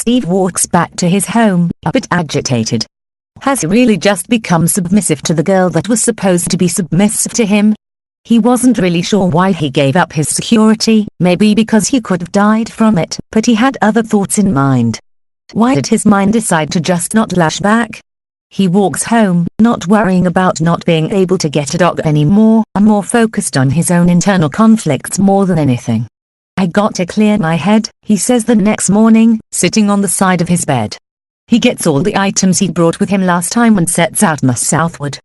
Steve walks back to his home, a bit agitated. Has he really just become submissive to the girl that was supposed to be submissive to him? He wasn't really sure why he gave up his security, maybe because he could have died from it, but he had other thoughts in mind. Why did his mind decide to just not lash back? He walks home, not worrying about not being able to get a dog anymore, and more focused on his own internal conflicts more than anything. I got to clear my head, he says the next morning, sitting on the side of his bed. He gets all the items he brought with him last time and sets out southward.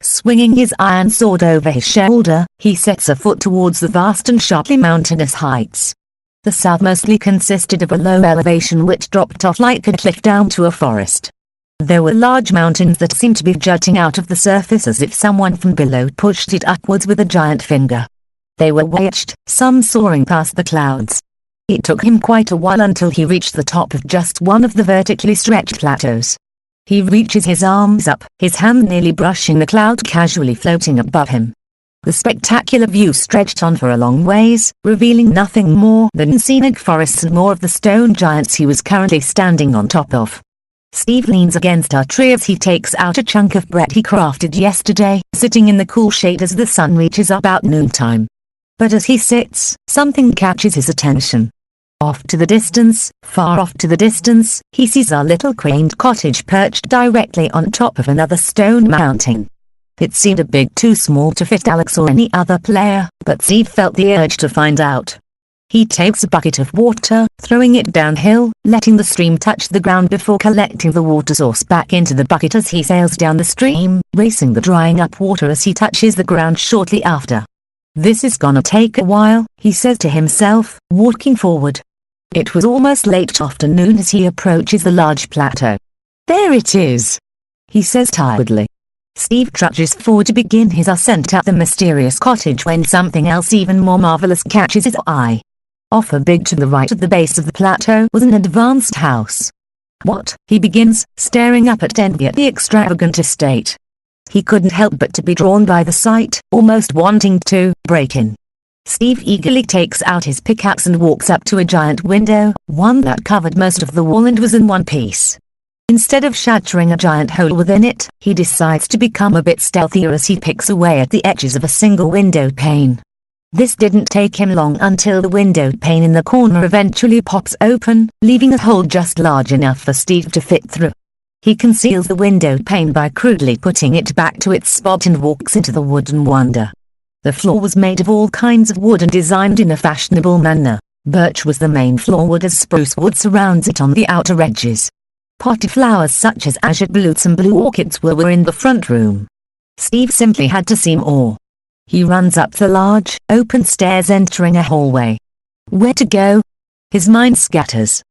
Swinging his iron sword over his shoulder, he sets a foot towards the vast and sharply mountainous heights. The south mostly consisted of a low elevation which dropped off like a cliff down to a forest. There were large mountains that seemed to be jutting out of the surface as if someone from below pushed it upwards with a giant finger. They were wedged, some soaring past the clouds. It took him quite a while until he reached the top of just one of the vertically stretched plateaus. He reaches his arms up, his hand nearly brushing the cloud casually floating above him. The spectacular view stretched on for a long ways, revealing nothing more than scenic forests and more of the stone giants he was currently standing on top of. Steve leans against a tree as he takes out a chunk of bread he crafted yesterday, sitting in the cool shade as the sun reaches about noontime. But as he sits, something catches his attention. Off to the distance, far off to the distance, he sees a little quaint cottage perched directly on top of another stone mountain. It seemed a bit too small to fit Alex or any other player, but Steve felt the urge to find out. He takes a bucket of water, throwing it downhill, letting the stream touch the ground before collecting the water source back into the bucket as he sails down the stream, racing the drying up water as he touches the ground shortly after. This is gonna take a while, he says to himself, walking forward. It was almost late afternoon as he approaches the large plateau. There it is, he says tiredly. Steve trudges forward to begin his ascent at the mysterious cottage when something else even more marvelous catches his eye. Off a big to the right at the base of the plateau was an advanced house. What? He begins, staring up at envy at the extravagant estate. He couldn't help but to be drawn by the sight, almost wanting to break in. Steve eagerly takes out his pickaxe and walks up to a giant window, one that covered most of the wall and was in one piece. Instead of shattering a giant hole within it, he decides to become a bit stealthier as he picks away at the edges of a single window pane. This didn't take him long until the window pane in the corner eventually pops open, leaving a hole just large enough for Steve to fit through. He conceals the window pane by crudely putting it back to its spot and walks into the wooden wonder. The floor was made of all kinds of wood and designed in a fashionable manner. Birch was the main floor wood as spruce wood surrounds it on the outer edges. Potted flowers such as azure bluets and blue orchids were in the front room. Steve simply had to see more. He runs up the large, open stairs entering a hallway. Where to go? His mind scatters.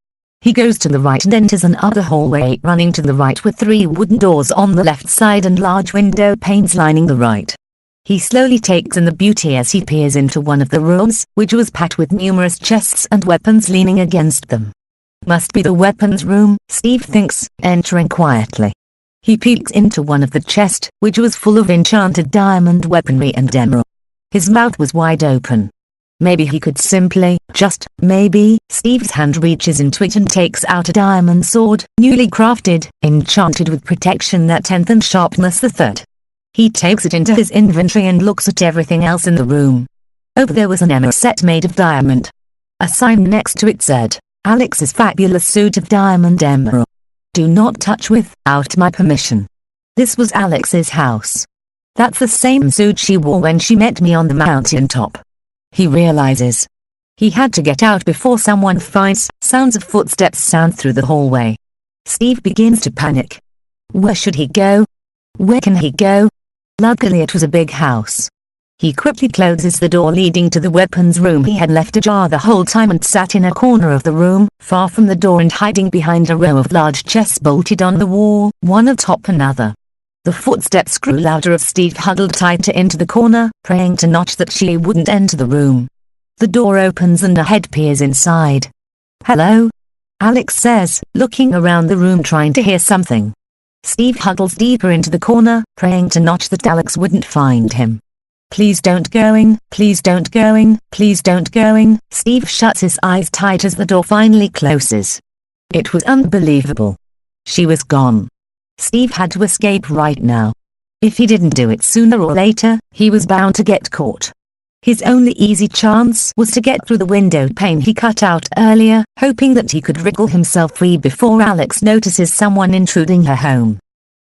He goes to the right and enters another hallway running to the right with 3 wooden doors on the left side and large window panes lining the right. He slowly takes in the beauty as he peers into one of the rooms, which was packed with numerous chests and weapons leaning against them. Must be the weapons room, Steve thinks, entering quietly. He peeks into one of the chests, which was full of enchanted diamond weaponry and emerald. His mouth was wide open. Maybe he could simply, just maybe, Steve's hand reaches into it and takes out a diamond sword, newly crafted, enchanted with protection that 10th and sharpness the 3rd. He takes it into his inventory and looks at everything else in the room. Over there was an emerald set made of diamond. A sign next to it said, Alex's fabulous suit of diamond emerald. Do not touch without my permission. This was Alex's house. That's the same suit she wore when she met me on the mountain top. He realizes. He had to get out before someone finds. Sounds of footsteps sound through the hallway. Steve begins to panic. Where should he go? Where can he go? Luckily it was a big house. He quickly closes the door leading to the weapons room he had left ajar the whole time and sat in a corner of the room, far from the door and hiding behind a row of large chests bolted on the wall, one atop another. The footsteps grew louder as Steve huddled tighter into the corner, praying to Notch that she wouldn't enter the room. The door opens and a head peers inside. Hello? Alex says, looking around the room trying to hear something. Steve huddles deeper into the corner, praying to Notch that Alex wouldn't find him. Please don't going, please don't going, please don't going. Steve shuts his eyes tight as the door finally closes. It was unbelievable. She was gone. Steve had to escape right now. If he didn't do it sooner or later, he was bound to get caught. His only easy chance was to get through the window pane he cut out earlier, hoping that he could wriggle himself free before Alex notices someone intruding her home.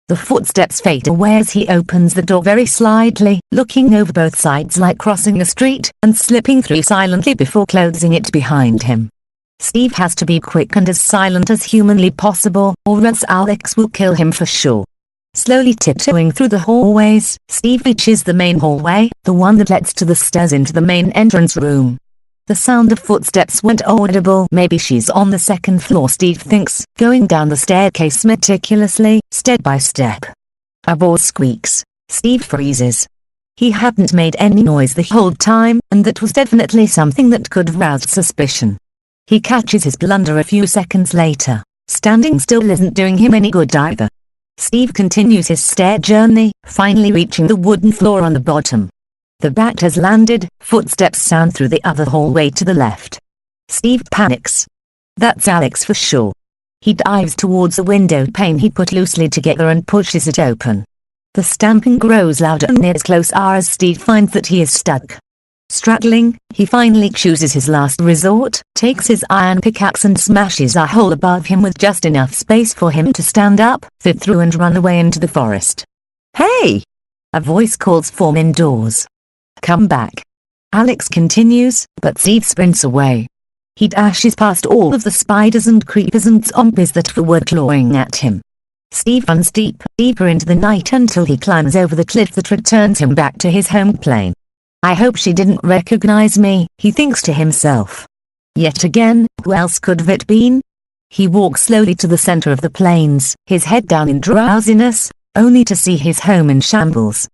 The footsteps fade away as he opens the door very slightly, looking over both sides like crossing a street, and slipping through silently before closing it behind him. Steve has to be quick and as silent as humanly possible, or else Alex will kill him for sure. Slowly tiptoeing through the hallways, Steve reaches the main hallway, the one that leads to the stairs into the main entrance room. The sound of footsteps went audible. Maybe she's on the second floor, Steve thinks, going down the staircase meticulously, step by step. A door squeaks. Steve freezes. He hadn't made any noise the whole time, and that was definitely something that could have roused suspicion. He catches his blunder a few seconds later. Standing still isn't doing him any good either. Steve continues his stair journey, finally reaching the wooden floor on the bottom. The bat has landed, footsteps sound through the other hallway to the left. Steve panics. That's Alex for sure. He dives towards the window pane he put loosely together and pushes it open. The stamping grows louder and nears closer as Steve finds that he is stuck. Struggling, he finally chooses his last resort, takes his iron pickaxe and smashes a hole above him with just enough space for him to stand up, fit through and run away into the forest. "Hey!" A voice calls from indoors. "Come back." Alex continues, but Steve sprints away. He dashes past all of the spiders and creepers and zombies that were clawing at him. Steve runs deeper into the night until he climbs over the cliff that returns him back to his home plane. "I hope she didn't recognize me," he thinks to himself. Yet again, who else could have it been? He walks slowly to the center of the plains, his head down in drowsiness, only to see his home in shambles.